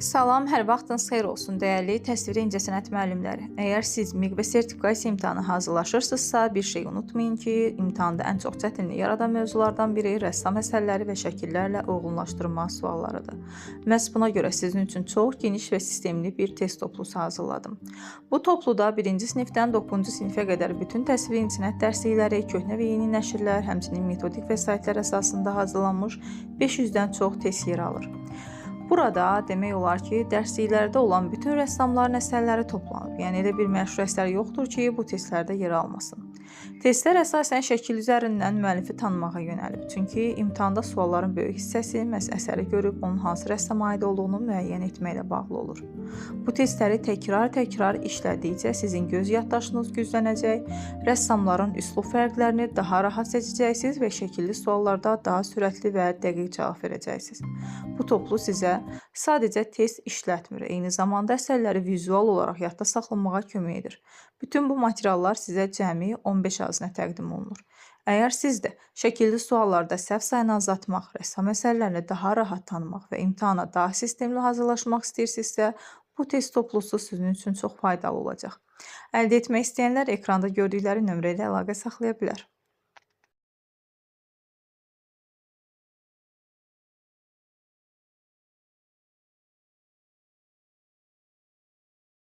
Salam, hər vaxtınız xeyir olsun, dəyərli təsviri incəsənət müəllimləri. Əgər siz miq və sertifikasiya imtahanı hazırlaşırsınızsa, bir şey unutmayın ki, imtahanda ən çox çətinlik yaradan mövzulardan biri rəssam əsərləri və şəkillərlə uyğunlaşdırma suallarıdır. Məhz buna görə sizin üçün çox geniş və sistemli bir test toplusu hazırladım. Bu topluda 1-ci sinifdən 9-cu sinifə qədər bütün təsviri incəsənət dərslikləri, köhnə və yeni nəşrlər, həmçinin metodik vəsaitlər əsasında hazırlanmış 500-dən çox test yer alır. Burada demək olar ki, dərsliklərdə olan bütün rəssamların əsərləri toplanıb. Yəni elə bir məşhur əsər yoxdur ki, bu testlərdə yer almasın. Testlər əsasən şəkil üzərindən müəllifi tanımağa yönəlib. Çünki imtahanda sualların böyük hissəsi məhz əsəri görüb onun hansı rəssama aid olduğunu müəyyən etməklə bağlı olur. Bu testləri təkrar işlədikcə sizin göz yaddaşınız güclənəcək, rəssamların üslub fərqlərini daha rahat seçəcəksiniz və şəkilli suallarda daha sürətli və dəqiq cavab verəcəksiniz. Bu toplu sizə sadəcə test işlətmir, eyni zamanda əsərləri vizual olaraq yadda saxlamağa kömək edir. Bütün bu materiallar sizə cəmi 15 azına təqdim olunur. Əgər siz də şəkilli suallarda səhv sayını azaltmaq, rəssam əsərlərini daha rahat tanımaq və imtahana daha sistemli hazırlaşmaq istəyirsinizsə, bu test toplusu sizin üçün çox faydalı olacaq. Əldə etmək istəyənlər ekranda gördükləri nömrə ilə əlaqə saxlaya bilər.